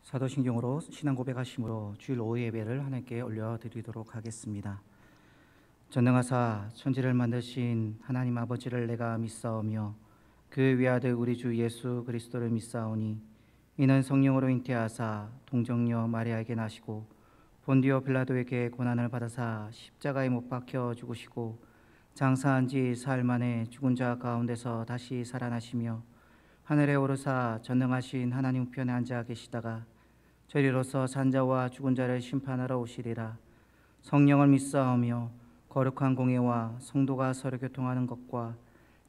사도신경으로 신앙 고백하심으로 주일 오후 예배를 하나님께 올려드리도록 하겠습니다. 전능하사 천지를 만드신 하나님 아버지를 내가 믿사오며 그 외아들 우리 주 예수 그리스도를 믿사오니 이는 성령으로 잉태하사 동정녀 마리아에게 나시고 본디오 빌라도에게 고난을 받으사 십자가에 못 박혀 죽으시고 장사한 지 사흘 만에 죽은 자 가운데서 다시 살아나시며 하늘에 오르사 전능하신 하나님 우편에 앉아 계시다가 저리로서 산자와 죽은 자를 심판하러 오시리라. 성령을 믿사오며 거룩한 공예와 성도가 서로 교통하는 것과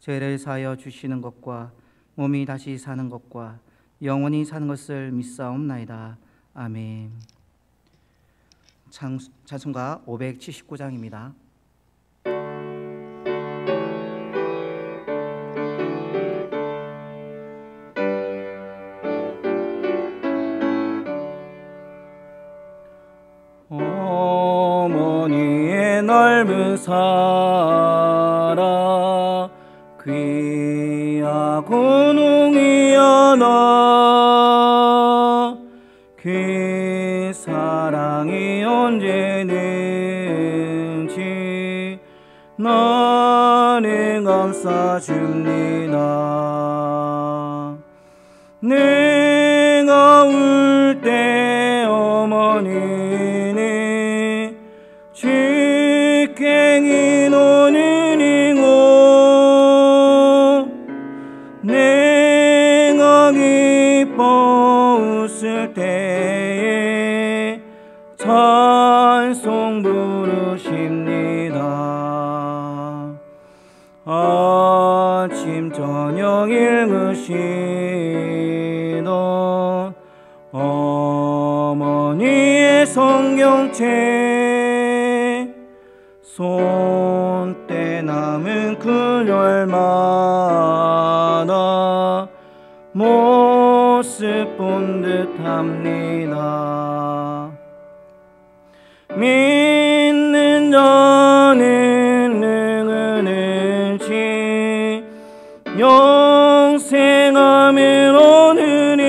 죄를 사하여 주시는 것과 몸이 다시 사는 것과 영원히 사는 것을 믿사옵나이다. 아멘. 찬송가 579장입니다. 어머니의 넓은 사랑 귀하고 농이여나 그 사랑이 언제는지 나는 감사줍니다. 내가 울 때 어머니는 직갱이 노는 이고 내가 기뻐 웃을 때에 찬송 부르십니다. 아침 저녁 읽으시던 어머니의 성경책 손때 남은 그럴만한 모습 본 듯합니다. 믿는 자는 능은을지 영생함을 얻으니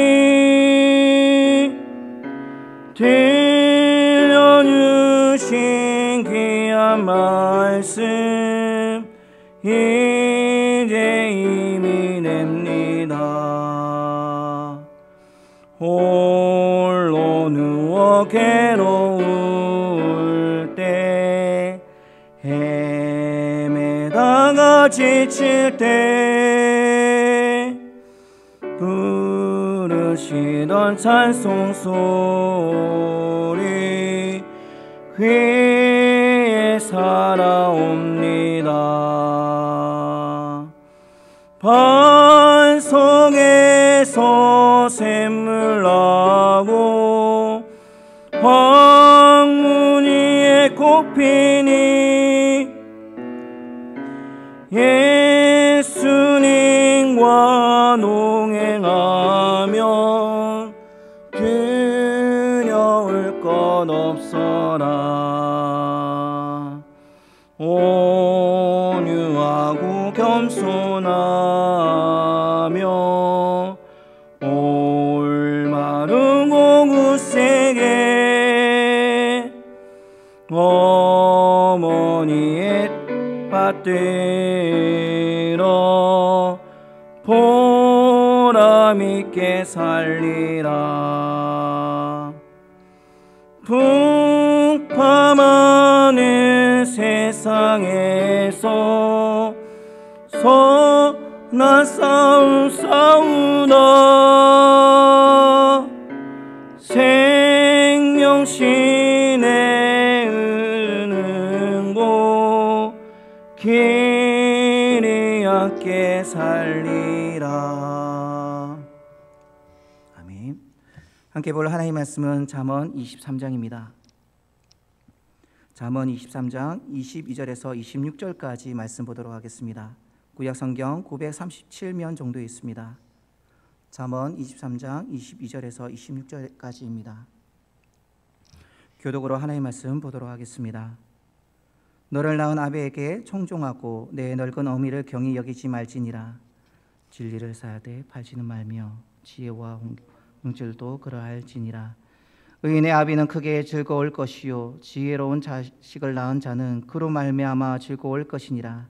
들려주신 귀한 말씀 이제 이미 됩니다. 홀로 누워 괴로울 때 헤매다가 지칠 때 부르시던 찬송 소리 귀에 살아옵니다. 반석에서 샘물 나고 황문 위에 꽃 피니 예수님과 동행하면 두려울 것 없어라. 온유하고 겸손하며 올바르고 굳세게 어머니의 받들어 보람있게 살리라. 풍파많은 세상에서 선한 싸움 싸우다 생명신의 은은고 길이 함께 살리라. 아멘. 함께 볼 하나님의 말씀은 잠언 23장입니다. 잠언 23장 22절에서 26절까지 말씀 보도록 하겠습니다. 구약성경 937면 정도 있습니다. 잠언 23장 22절에서 26절까지입니다. 교독으로 하나님의 말씀 보도록 하겠습니다. 너를 낳은 아베에게 청종하고 내 늙은 어미를 경히 여기지 말지니라. 진리를 사야되 팔지는 말며 지혜와 응질도 그러할지니라. 의인의 아비는 크게 즐거울 것이요 지혜로운 자식을 낳은 자는 그로 말미암아 즐거울 것이니라.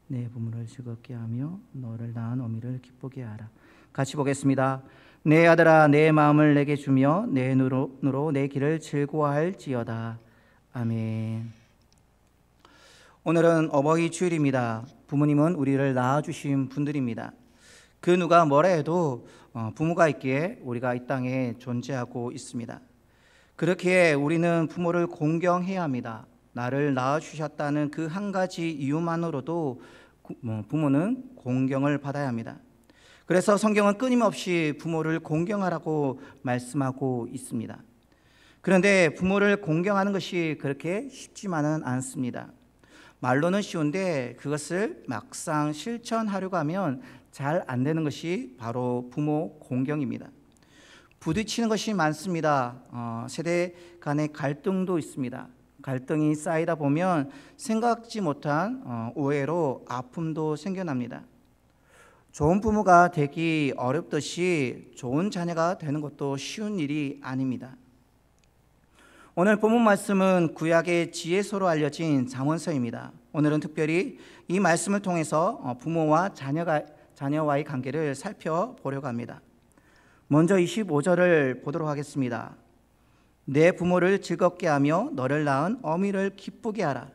내 부모를 즐겁게 하며 너를 낳은 어미를 기쁘게 하라. 같이 보겠습니다. 내 아들아 내 마음을 내게 주며 내 눈으로 내 길을 즐거워할지어다. 아멘. 오늘은 어버이 주일입니다. 부모님은 우리를 낳아주신 분들입니다. 그 누가 뭐라 해도 부모가 있기에 우리가 이 땅에 존재하고 있습니다. 그렇기에 우리는 부모를 공경해야 합니다. 나를 낳아주셨다는 그 한 가지 이유만으로도 부모는 공경을 받아야 합니다. 그래서 성경은 끊임없이 부모를 공경하라고 말씀하고 있습니다. 그런데 부모를 공경하는 것이 그렇게 쉽지만은 않습니다. 말로는 쉬운데 그것을 막상 실천하려고 하면 잘 안 되는 것이 바로 부모 공경입니다. 부딪히는 것이 많습니다. 세대 간의 갈등도 있습니다. 갈등이 쌓이다 보면 생각지 못한 오해로 아픔도 생겨납니다. 좋은 부모가 되기 어렵듯이 좋은 자녀가 되는 것도 쉬운 일이 아닙니다. 오늘 본문 말씀은 구약의 지혜서로 알려진 잠언서입니다. 오늘은 특별히 이 말씀을 통해서 부모와 자녀와의 관계를 살펴보려고 합니다. 먼저 25절을 보도록 하겠습니다. 내 부모를 즐겁게 하며 너를 낳은 어미를 기쁘게 하라.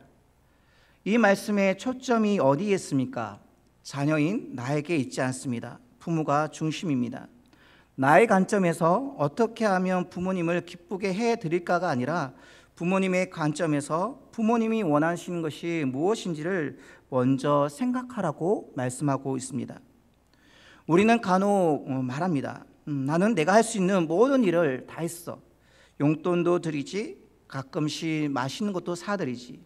이 말씀의 초점이 어디에 있습니까? 자녀인 나에게 있지 않습니다. 부모가 중심입니다. 나의 관점에서 어떻게 하면 부모님을 기쁘게 해드릴까가 아니라 부모님의 관점에서 부모님이 원하시는 것이 무엇인지를 먼저 생각하라고 말씀하고 있습니다. 우리는 간혹 말합니다. 나는 내가 할 수 있는 모든 일을 다 했어. 용돈도 드리지, 가끔씩 맛있는 것도 사드리지,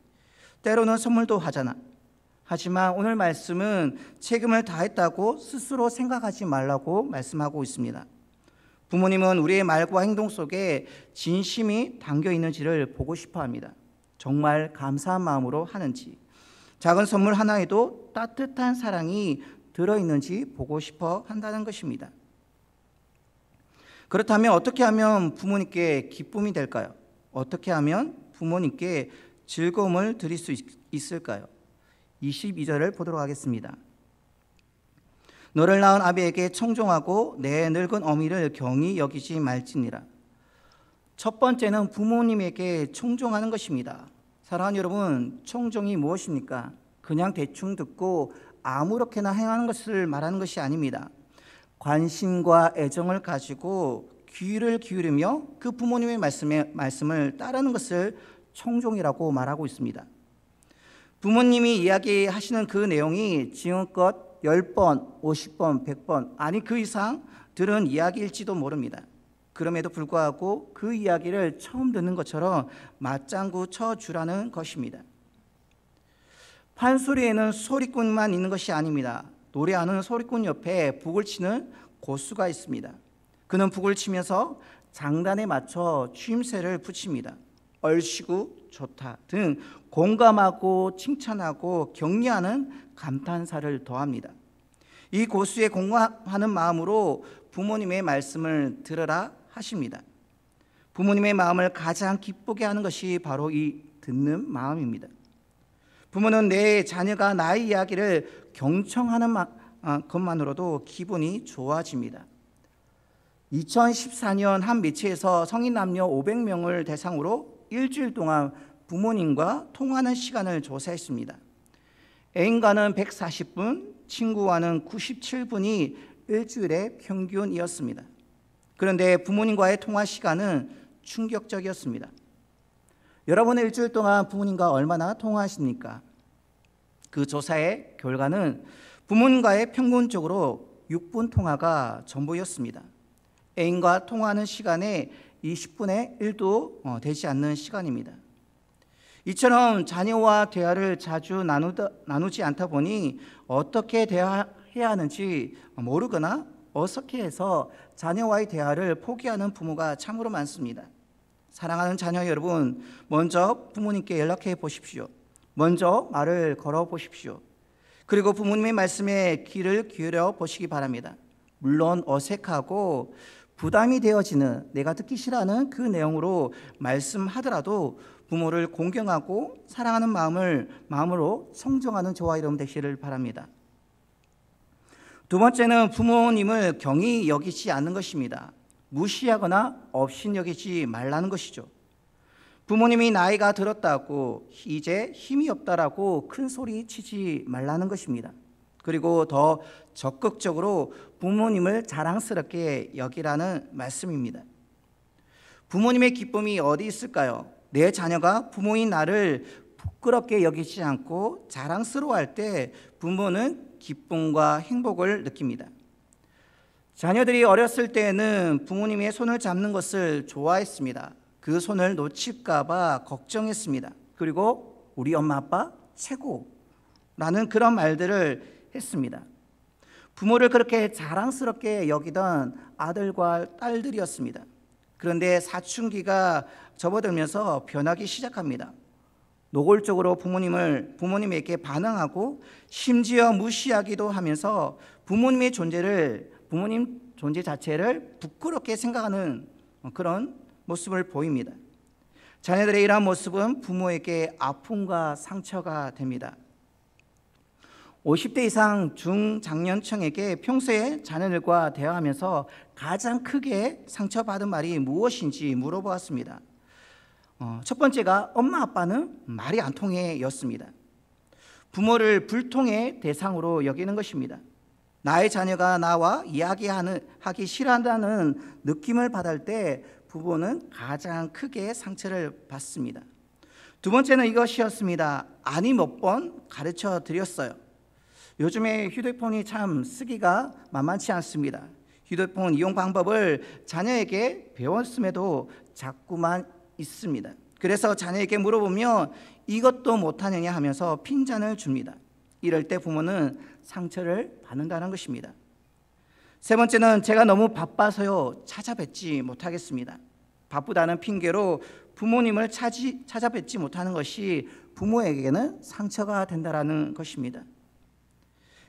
때로는 선물도 하잖아. 하지만 오늘 말씀은 책임을 다했다고 스스로 생각하지 말라고 말씀하고 있습니다. 부모님은 우리의 말과 행동 속에 진심이 담겨 있는지를 보고 싶어 합니다. 정말 감사한 마음으로 하는지, 작은 선물 하나에도 따뜻한 사랑이 들어있는지 보고 싶어 한다는 것입니다. 그렇다면 어떻게 하면 부모님께 기쁨이 될까요? 어떻게 하면 부모님께 즐거움을 드릴 수 있을까요? 22절을 보도록 하겠습니다. 너를 낳은 아비에게 청종하고 내 늙은 어미를 경히 여기지 말지니라. 첫 번째는 부모님에게 청종하는 것입니다. 사랑하는 여러분, 청종이 무엇입니까? 그냥 대충 듣고 아무렇게나 행하는 것을 말하는 것이 아닙니다. 관심과 애정을 가지고 귀를 기울이며 그 부모님의 말씀을 따르는 것을 청종이라고 말하고 있습니다. 부모님이 이야기하시는 그 내용이 지금껏 10번, 50번, 100번 아니 그 이상 들은 이야기일지도 모릅니다. 그럼에도 불구하고 그 이야기를 처음 듣는 것처럼 맞장구 쳐주라는 것입니다. 판소리에는 소리꾼만 있는 것이 아닙니다. 노래하는 소리꾼 옆에 북을 치는 고수가 있습니다. 그는 북을 치면서 장단에 맞춰 추임새를 붙입니다. 얼씨구, 좋다 등 공감하고 칭찬하고 격려하는 감탄사를 더합니다. 이 고수의 공감하는 마음으로 부모님의 말씀을 들으라 하십니다. 부모님의 마음을 가장 기쁘게 하는 것이 바로 이 듣는 마음입니다. 부모는 내 자녀가 나의 이야기를 경청하는 것만으로도 기분이 좋아집니다. 2014년 한 매체에서 성인 남녀 500명을 대상으로 일주일 동안 부모님과 통화하는 시간을 조사했습니다. 애인과는 140분, 친구와는 97분이 일주일의 평균이었습니다. 그런데 부모님과의 통화 시간은 충격적이었습니다. 여러분은 일주일 동안 부모님과 얼마나 통화하십니까? 그 조사의 결과는 부모님과의 평균적으로 6분 통화가 전부였습니다. 애인과 통화하는 시간에 20분의 1도 되지 않는 시간입니다. 이처럼 자녀와 대화를 자주 나누지 않다 보니 어떻게 대화해야 하는지 모르거나 어색해해서 자녀와의 대화를 포기하는 부모가 참으로 많습니다. 사랑하는 자녀 여러분, 먼저 부모님께 연락해 보십시오. 먼저 말을 걸어 보십시오. 그리고 부모님의 말씀에 귀를 기울여 보시기 바랍니다. 물론 어색하고 부담이 되어지는, 내가 듣기 싫어하는 그 내용으로 말씀하더라도 부모를 공경하고 사랑하는 마음으로 성정하는 저와 여러분 되시기를 바랍니다. 두 번째는 부모님을 경히 여기지 않는 것입니다. 무시하거나 업신여기지 말라는 것이죠. 부모님이 나이가 들었다고 이제 힘이 없다라고 큰 소리 치지 말라는 것입니다. 그리고 더 적극적으로 부모님을 자랑스럽게 여기라는 말씀입니다. 부모님의 기쁨이 어디 있을까요? 내 자녀가 부모인 나를 부끄럽게 여기지 않고 자랑스러워할 때 부모는 기쁨과 행복을 느낍니다. 자녀들이 어렸을 때에는 부모님의 손을 잡는 것을 좋아했습니다. 그 손을 놓칠까 봐 걱정했습니다. 그리고 우리 엄마 아빠 최고라는 그런 말들을 했습니다. 부모를 그렇게 자랑스럽게 여기던 아들과 딸들이었습니다. 그런데 사춘기가 접어들면서 변하기 시작합니다. 노골적으로 부모님에게 반항하고 심지어 무시하기도 하면서 부모님 존재 자체를 부끄럽게 생각하는 그런 모습을 보입니다. 자녀들의 이러한 모습은 부모에게 아픔과 상처가 됩니다. 50대 이상 중장년층에게 평소에 자녀들과 대화하면서 가장 크게 상처받은 말이 무엇인지 물어보았습니다. 첫 번째가 엄마 아빠는 말이 안 통해 였습니다. 부모를 불통의 대상으로 여기는 것입니다. 나의 자녀가 나와 이야기하기 싫어한다는 느낌을 받을 때 부모는 가장 크게 상처를 받습니다. 두 번째는 이것이었습니다. 아니 몇 번 가르쳐 드렸어요. 요즘에 휴대폰이 참 쓰기가 만만치 않습니다. 휴대폰 이용 방법을 자녀에게 배웠음에도 자꾸만 있습니다. 그래서 자녀에게 물어보면 이것도 못하느냐 하면서 핀잔을 줍니다. 이럴 때 부모는 상처를 받는다는 것입니다. 세 번째는 제가 너무 바빠서요 찾아뵙지 못하겠습니다. 바쁘다는 핑계로 부모님을 찾아뵙지 못하는 것이 부모에게는 상처가 된다는 것입니다.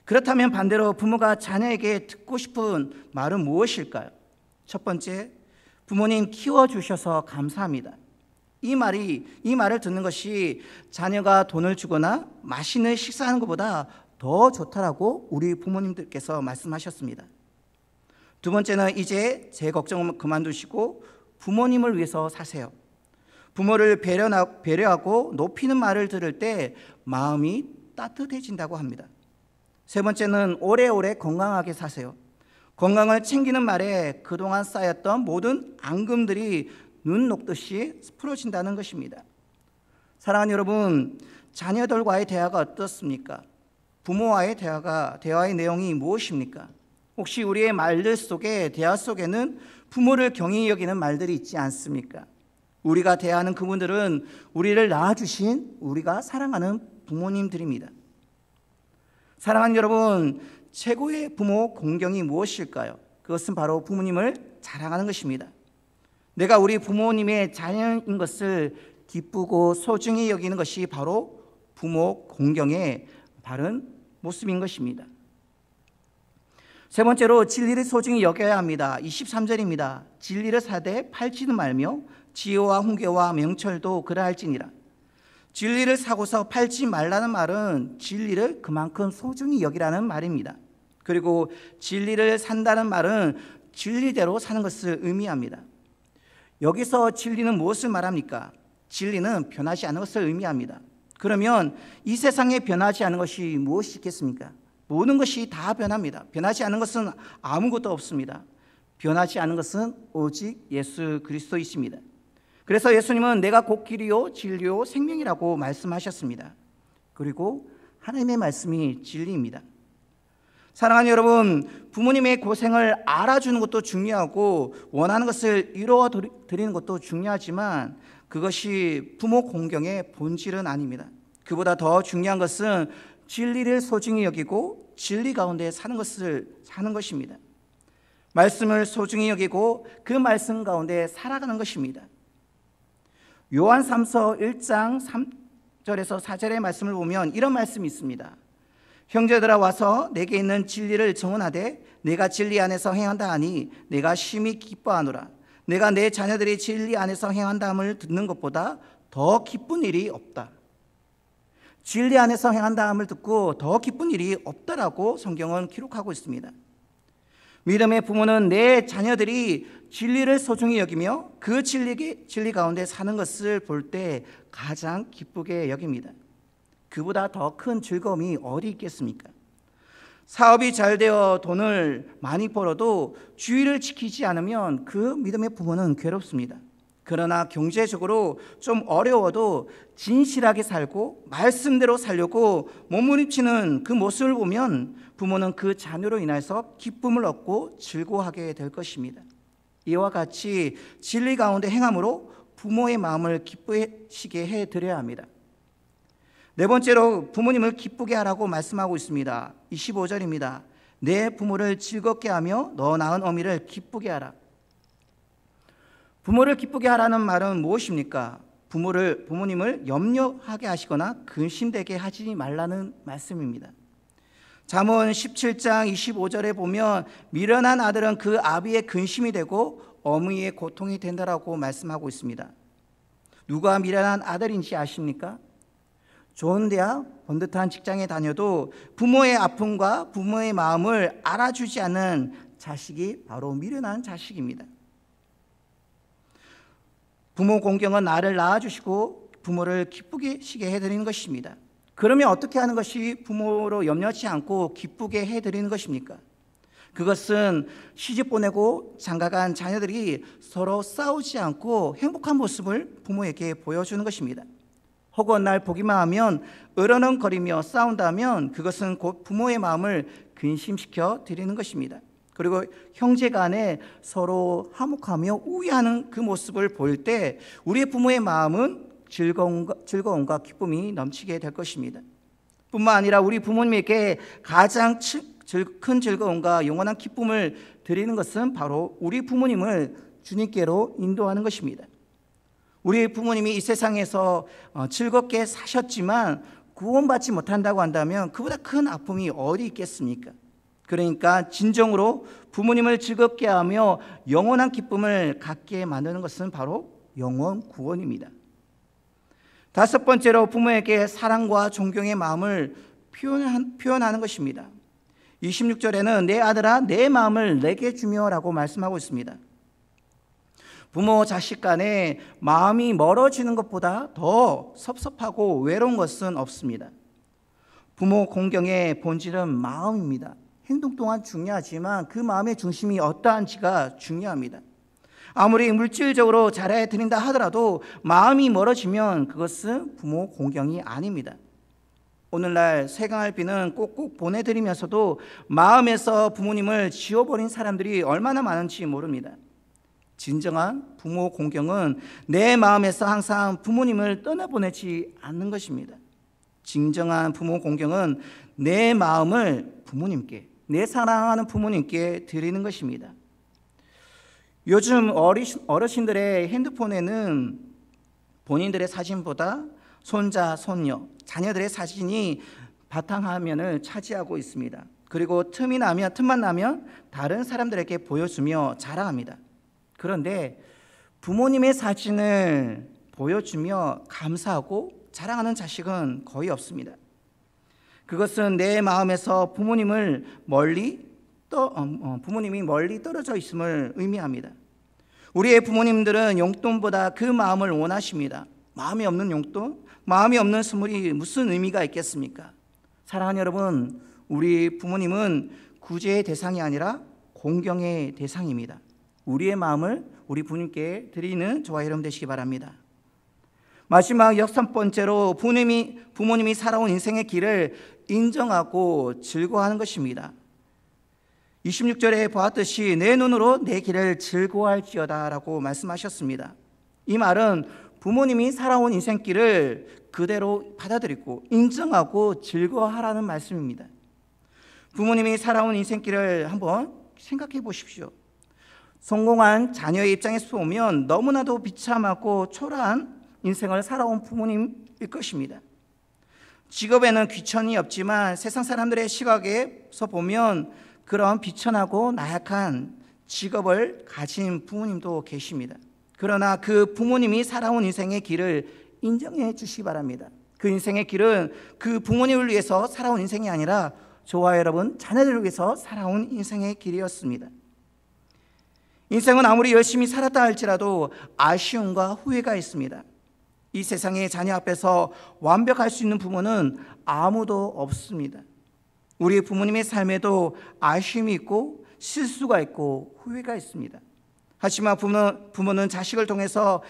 그렇다면 반대로 부모가 자녀에게 듣고 싶은 말은 무엇일까요? 첫 번째, 부모님 키워주셔서 감사합니다. 이 말을 듣는 것이 자녀가 돈을 주거나 맛있는 식사하는 것보다 더 좋다라고 우리 부모님들께서 말씀하셨습니다. 두 번째는 이제 제 걱정은 그만두시고 부모님을 위해서 사세요. 부모를 배려하고 높이는 말을 들을 때 마음이 따뜻해진다고 합니다. 세 번째는 오래오래 건강하게 사세요. 건강을 챙기는 말에 그동안 쌓였던 모든 앙금들이 눈 녹듯이 풀어진다는 것입니다. 사랑하는 여러분, 자녀들과의 대화가 어떻습니까? 부모와의 대화의 내용이 무엇입니까? 혹시 우리의 말들 속에, 대화 속에는 부모를 경히 여기는 말들이 있지 않습니까? 우리가 대하는 그분들은 우리를 낳아주신 우리가 사랑하는 부모님들입니다. 사랑하는 여러분, 최고의 부모 공경이 무엇일까요? 그것은 바로 부모님을 자랑하는 것입니다. 내가 우리 부모님의 자녀인 것을 기쁘고 소중히 여기는 것이 바로 부모 공경의 바른 모습인 것입니다. 세 번째로 진리를 소중히 여겨야 합니다. 23절입니다. 진리를 사되 팔지는 말며 지혜와 훈계와 명철도 그러할지니라. 진리를 사고서 팔지 말라는 말은 진리를 그만큼 소중히 여기라는 말입니다. 그리고 진리를 산다는 말은 진리대로 사는 것을 의미합니다. 여기서 진리는 무엇을 말합니까? 진리는 변하지 않는 것을 의미합니다. 그러면 이 세상에 변하지 않는 것이 무엇이 있겠습니까? 모든 것이 다 변합니다. 변하지 않는 것은 아무것도 없습니다. 변하지 않는 것은 오직 예수 그리스도이십니다. 그래서 예수님은 내가 곧 길이요 진리요 생명이라고 말씀하셨습니다. 그리고 하나님의 말씀이 진리입니다. 사랑하는 여러분, 부모님의 고생을 알아주는 것도 중요하고 원하는 것을 이루어 드리는 것도 중요하지만 그것이 부모 공경의 본질은 아닙니다. 그보다 더 중요한 것은 진리를 소중히 여기고 진리 가운데 사는 것입니다. 말씀을 소중히 여기고 그 말씀 가운데 살아가는 것입니다. 요한 3서 1장 3절에서 4절의 말씀을 보면 이런 말씀이 있습니다. 형제들아 와서 내게 있는 진리를 정언하되 내가 진리 안에서 행한다 하니 내가 심히 기뻐하노라. 내가 내 자녀들이 진리 안에서 행한다함을 듣는 것보다 더 기쁜 일이 없다. 진리 안에서 행한다함을 듣고 더 기쁜 일이 없다라고 성경은 기록하고 있습니다. 믿음의 부모는 내 자녀들이 진리를 소중히 여기며 그 진리 가운데 사는 것을 볼 때 가장 기쁘게 여깁니다. 그보다 더 큰 즐거움이 어디 있겠습니까? 사업이 잘 되어 돈을 많이 벌어도 주의를 지키지 않으면 그 믿음의 부모는 괴롭습니다. 그러나 경제적으로 좀 어려워도 진실하게 살고 말씀대로 살려고 몸부림치는 그 모습을 보면 부모는 그 자녀로 인해서 기쁨을 얻고 즐거워하게 될 것입니다. 이와 같이 진리 가운데 행함으로 부모의 마음을 기쁘시게 해드려야 합니다. 네 번째로 부모님을 기쁘게 하라고 말씀하고 있습니다. 25절입니다. 내 부모를 즐겁게 하며 너 낳은 어미를 기쁘게 하라. 부모를 기쁘게 하라는 말은 무엇입니까? 부모님을 염려하게 하시거나 근심되게 하지 말라는 말씀입니다. 잠언 17장 25절에 보면 미련한 아들은 그 아비의 근심이 되고 어미의 고통이 된다라고 말씀하고 있습니다. 누가 미련한 아들인지 아십니까? 좋은 대학, 번듯한 직장에 다녀도 부모의 아픔과 부모의 마음을 알아주지 않는 자식이 바로 미련한 자식입니다. 부모 공경은 나를 낳아주시고 부모를 기쁘게 시게 해드리는 것입니다. 그러면 어떻게 하는 것이 부모로 염려치 않고 기쁘게 해드리는 것입니까? 그것은 시집 보내고 장가간 자녀들이 서로 싸우지 않고 행복한 모습을 부모에게 보여주는 것입니다. 혹은 날 보기만 하면 으르렁거리며 싸운다면 그것은 곧 부모의 마음을 근심시켜 드리는 것입니다. 그리고 형제 간에 서로 화목하며 우애하는 그 모습을 볼 때 우리의 부모의 마음은 즐거움과 기쁨이 넘치게 될 것입니다. 뿐만 아니라 우리 부모님에게 가장 큰 즐거움과 영원한 기쁨을 드리는 것은 바로 우리 부모님을 주님께로 인도하는 것입니다. 우리 부모님이 이 세상에서 즐겁게 사셨지만 구원받지 못한다고 한다면 그보다 큰 아픔이 어디 있겠습니까? 그러니까 진정으로 부모님을 즐겁게 하며 영원한 기쁨을 갖게 만드는 것은 바로 영원 구원입니다. 다섯 번째로 부모에게 사랑과 존경의 마음을 표현하는 것입니다. 26절에는 내 아들아 내 마음을 내게 주며라고 말씀하고 있습니다. 부모 자식 간에 마음이 멀어지는 것보다 더 섭섭하고 외로운 것은 없습니다. 부모 공경의 본질은 마음입니다. 행동 또한 중요하지만 그 마음의 중심이 어떠한지가 중요합니다. 아무리 물질적으로 잘해드린다 하더라도 마음이 멀어지면 그것은 부모 공경이 아닙니다. 오늘날 세강할비는 꼭꼭 보내드리면서도 마음에서 부모님을 지워버린 사람들이 얼마나 많은지 모릅니다. 진정한 부모 공경은 내 마음에서 항상 부모님을 떠나보내지 않는 것입니다. 진정한 부모 공경은 내 마음을 부모님께, 내 사랑하는 부모님께 드리는 것입니다. 요즘 어르신들의 핸드폰에는 본인들의 사진보다 손자, 손녀, 자녀들의 사진이 바탕화면을 차지하고 있습니다. 그리고 틈만 나면 다른 사람들에게 보여주며 자랑합니다. 그런데 부모님의 사진을 보여주며 감사하고 자랑하는 자식은 거의 없습니다. 그것은 내 마음에서 부모님이 멀리 떨어져 있음을 의미합니다. 우리의 부모님들은 용돈보다 그 마음을 원하십니다. 마음이 없는 용돈, 마음이 없는 선물이 무슨 의미가 있겠습니까? 사랑하는 여러분, 우리 부모님은 구제의 대상이 아니라 공경의 대상입니다. 우리의 마음을 우리 부모님께 드리는 저와 여러분 되시기 바랍니다. 마지막 여섯 번째로 부모님이 살아온 인생의 길을 인정하고 즐거워하는 것입니다. 26절에 보았듯이 내 눈으로 내 길을 즐거워할지어다 라고 말씀하셨습니다. 이 말은 부모님이 살아온 인생길을 그대로 받아들이고 인정하고 즐거워하라는 말씀입니다. 부모님이 살아온 인생길을 한번 생각해 보십시오. 성공한 자녀의 입장에서 보면 너무나도 비참하고 초라한 인생을 살아온 부모님일 것입니다. 직업에는 귀천이 없지만 세상 사람들의 시각에서 보면 그런 비천하고 나약한 직업을 가진 부모님도 계십니다. 그러나 그 부모님이 살아온 인생의 길을 인정해 주시기 바랍니다. 그 인생의 길은 그 부모님을 위해서 살아온 인생이 아니라 저와 여러분 자녀들을 위해서 살아온 인생의 길이었습니다. 인생은 아무리 열심히 살았다 할지라도 아쉬움과 후회가 있습니다. 이 세상의 자녀 앞에서 완벽할 수 있는 부모는 아무도 없습니다. 우리 부모님의 삶에도 아쉬움이 있고 실수가 있고 후회가 있습니다. 하지만 부모는 자식을 통해서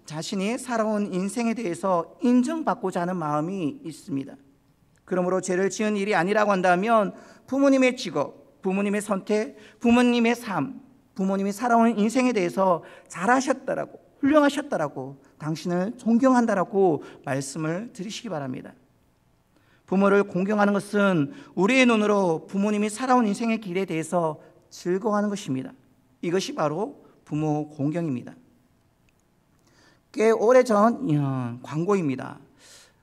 자신이 살아온 인생에 대해서 인정받고자 하는 마음이 있습니다. 그러므로 죄를 지은 일이 아니라고 한다면 부모님의 직업, 부모님의 선택, 부모님의 삶, 부모님이 살아온 인생에 대해서 잘하셨다라고, 훌륭하셨다라고, 당신을 존경한다라고 말씀을 드리시기 바랍니다. 부모를 공경하는 것은 우리의 눈으로 부모님이 살아온 인생의 길에 대해서 즐거워하는 것입니다. 이것이 바로 부모 공경입니다. 꽤 오래전 광고입니다.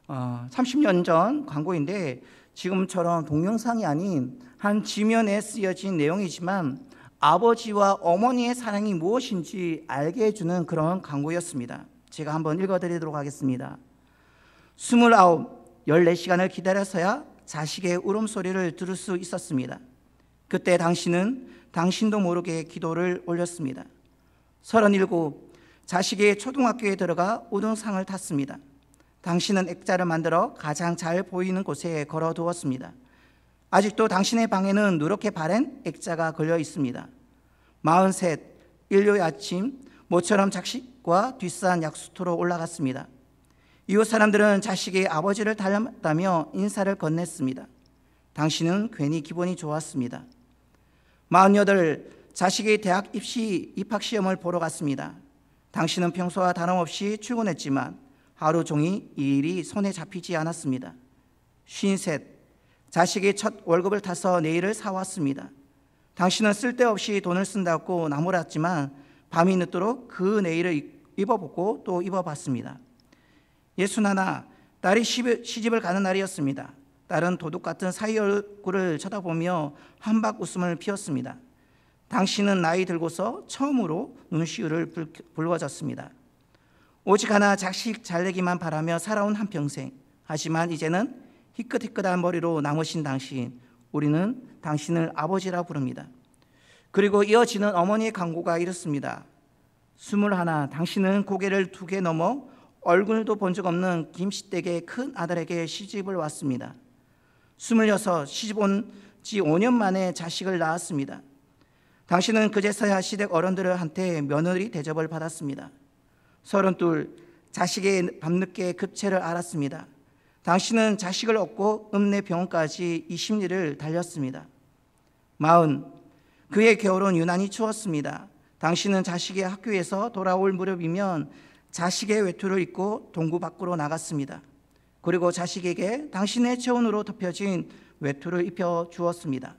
30년 전 광고인데 지금처럼 동영상이 아닌 한 지면에 쓰여진 내용이지만 아버지와 어머니의 사랑이 무엇인지 알게 해주는 그런 광고였습니다. 제가 한번 읽어드리도록 하겠습니다. 14시간을 기다려서야 자식의 울음소리를 들을 수 있었습니다. 그때 당신은 당신도 모르게 기도를 올렸습니다. 37, 자식이 초등학교에 들어가 우등상을 탔습니다. 당신은 액자를 만들어 가장 잘 보이는 곳에 걸어두었습니다. 아직도 당신의 방에는 누렇게 바랜 액자가 걸려 있습니다. 43, 일요일 아침 모처럼 자식과 뒷산 약수터로 올라갔습니다. 이웃 사람들은 자식이 아버지를 닮았다며 인사를 건넸습니다. 당신은 괜히 기분이 좋았습니다. 48, 자식이 대학 입학시험을 보러 갔습니다. 당신은 평소와 다름없이 출근했지만 하루 종일 이 일이 손에 잡히지 않았습니다. 53, 자식이 첫 월급을 타서 네일을 사왔습니다. 당신은 쓸데없이 돈을 쓴다고 나무랐지만 밤이 늦도록 그 네일을 입어보고 또 입어봤습니다. 61, 딸이 시집을 가는 날이었습니다. 딸은 도둑 같은 사위 얼굴을 쳐다보며 한박 웃음을 피웠습니다. 당신은 나이 들고서 처음으로 눈시울을 붉어졌습니다. 오직 하나 자식 잘되기만 바라며 살아온 한평생. 하지만 이제는 희끗희끗한 머리로 남으신 당신, 우리는 당신을 아버지라 부릅니다. 그리고 이어지는 어머니의 간구가 이렇습니다. 21, 당신은 고개를 2개 넘어 얼굴도 본 적 없는 김씨댁의 큰 아들에게 시집을 왔습니다. 26, 시집 온 지 5년 만에 자식을 낳았습니다. 당신은 그제서야 시댁 어른들한테 며느리 대접을 받았습니다. 32, 자식의 밤늦게 급체를 알았습니다. 당신은 자식을 얻고 읍내 병원까지 20리를 달렸습니다. 40, 그의 겨울은 유난히 추웠습니다. 당신은 자식의 학교에서 돌아올 무렵이면 자식의 외투를 입고 동구 밖으로 나갔습니다. 그리고 자식에게 당신의 체온으로 덮여진 외투를 입혀 주었습니다.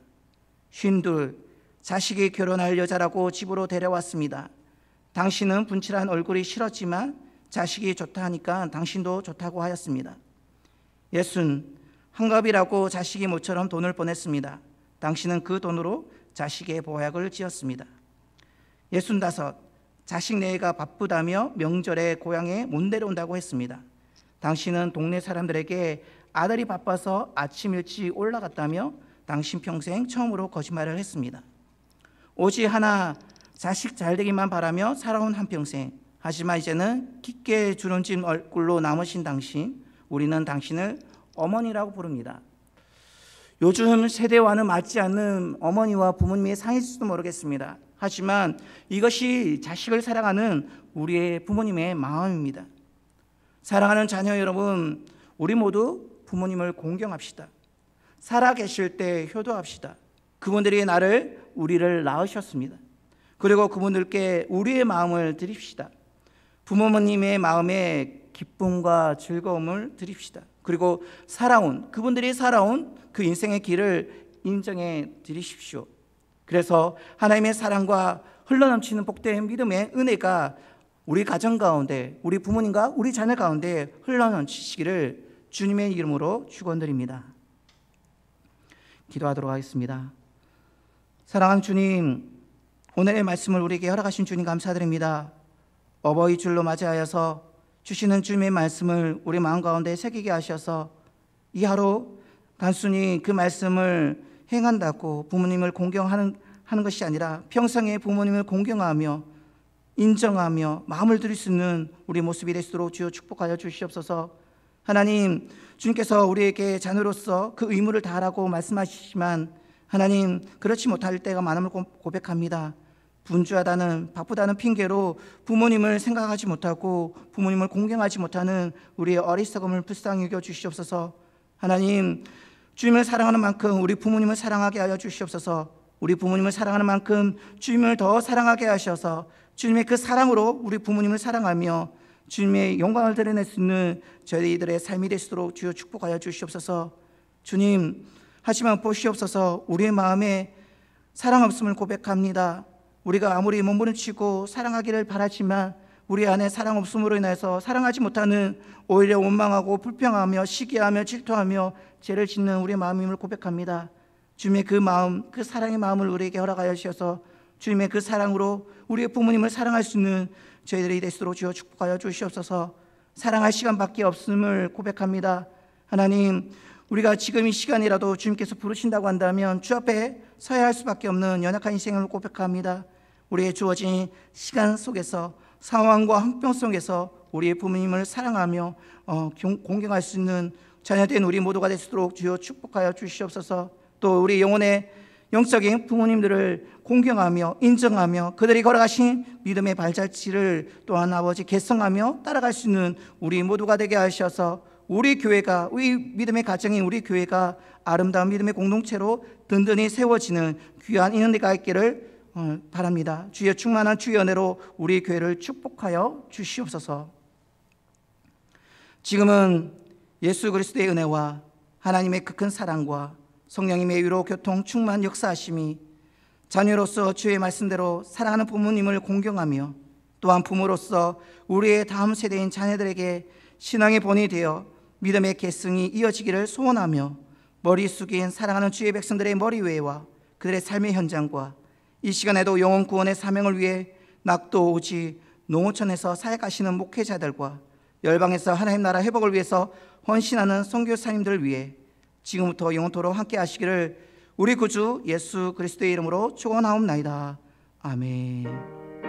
52, 자식이 결혼할 여자라고 집으로 데려왔습니다. 당신은 분칠한 얼굴이 싫었지만 자식이 좋다 하니까 당신도 좋다고 하였습니다. 60, 한갑이라고 자식이 모처럼 돈을 보냈습니다. 당신은 그 돈으로 자식의 보약을 지었습니다. 65, 자식 내외가 바쁘다며 명절에 고향에 못 내려온다고 했습니다. 당신은 동네 사람들에게 아들이 바빠서 아침 일찍 올라갔다며 당신 평생 처음으로 거짓말을 했습니다. 오직 하나, 자식 잘되기만 바라며 살아온 한평생. 하지만 이제는 깊게 주름진 얼굴로 남으신 당신, 우리는 당신을 어머니라고 부릅니다. 요즘 세대와는 맞지 않는 어머니와 부모님의 상일지도 모르겠습니다. 하지만 이것이 자식을 사랑하는 우리의 부모님의 마음입니다. 사랑하는 자녀 여러분, 우리 모두 부모님을 공경합시다. 살아계실 때 효도합시다. 그분들이 우리를 낳으셨습니다. 그리고 그분들께 우리의 마음을 드립시다. 부모님의 마음에 기쁨과 즐거움을 드립시다. 그리고 그분들이 살아온 그 인생의 길을 인정해 드리십시오. 그래서 하나님의 사랑과 흘러넘치는 복된 믿음의 은혜가 우리 가정 가운데, 우리 부모님과 우리 자녀 가운데 흘러넘치시기를 주님의 이름으로 축원드립니다. 기도하도록 하겠습니다. 사랑하는 주님, 오늘의 말씀을 우리에게 허락하신 주님 감사드립니다. 어버이 줄로 맞이하여서 주시는 주님의 말씀을 우리 마음 가운데 새기게 하셔서 이 하루 단순히 그 말씀을 행한다고 부모님을 공경하는 것이 아니라 평생에 부모님을 공경하며 인정하며 마음을 드릴 수 있는 우리 모습이 될 수 있도록 주여 축복하여 주시옵소서. 하나님, 주님께서 우리에게 자녀로서 그 의무를 다하라고 말씀하시지만 하나님, 그렇지 못할 때가 많음을 고백합니다. 분주하다는 바쁘다는 핑계로 부모님을 생각하지 못하고 부모님을 공경하지 못하는 우리의 어리석음을 불쌍히 여겨 주시옵소서. 하나님, 주님을 사랑하는 만큼 우리 부모님을 사랑하게 하여 주시옵소서. 우리 부모님을 사랑하는 만큼 주님을 더 사랑하게 하셔서 주님의 그 사랑으로 우리 부모님을 사랑하며 주님의 영광을 드러낼 수 있는 저희들의 삶이 될 수 있도록 주여 축복하여 주시옵소서. 주님, 하지만 보시옵소서. 우리의 마음에 사랑 없음을 고백합니다. 우리가 아무리 몸부림치고 사랑하기를 바라지만 우리 안에 사랑 없음으로 인해서 사랑하지 못하는, 오히려 원망하고 불평하며 시기하며 질투하며 죄를 짓는 우리의 마음임을 고백합니다. 주님의 그 마음, 그 사랑의 마음을 우리에게 허락하여 주셔서 주님의 그 사랑으로 우리의 부모님을 사랑할 수 있는 저희들이 될 수 있도록 주여 축복하여 주시옵소서. 사랑할 시간밖에 없음을 고백합니다. 하나님, 우리가 지금 이 시간이라도 주님께서 부르신다고 한다면 주 앞에 서야 할 수밖에 없는 연약한 인생을 고백합니다. 우리의 주어진 시간 속에서, 상황과 형편 속에서 우리의 부모님을 사랑하며 공경할 수 있는 자녀된 우리 모두가 될 수 있도록 주여 축복하여 주시옵소서. 또 우리 영혼의 영적인 부모님들을 공경하며 인정하며 그들이 걸어가신 믿음의 발자취를 또한 아버지 계승하며 따라갈 수 있는 우리 모두가 되게 하셔서 우리 교회가, 우리 믿음의 가정인 우리 교회가 아름다운 믿음의 공동체로 든든히 세워지는 귀한 인연대가 있기를 바랍니다. 주의 충만한 주의 은혜로 우리 교회를 축복하여 주시옵소서. 지금은 예수 그리스도의 은혜와 하나님의 그 큰 사랑과 성령님의 위로 교통 충만 역사하심이 자녀로서 주의 말씀대로 사랑하는 부모님을 공경하며 또한 부모로서 우리의 다음 세대인 자녀들에게 신앙의 본이 되어 믿음의 계승이 이어지기를 소원하며 머리 숙인 사랑하는 주의 백성들의 머리 위에와 그들의 삶의 현장과 이 시간에도 영혼 구원의 사명을 위해 낙도 오지 농어촌에서 사역하시는 목회자들과 열방에서 하나님 나라 회복을 위해서 헌신하는 선교사님들을 위해 지금부터 영원토록 함께 하시기를 우리 구주 예수 그리스도의 이름으로 축원하옵나이다. 아멘.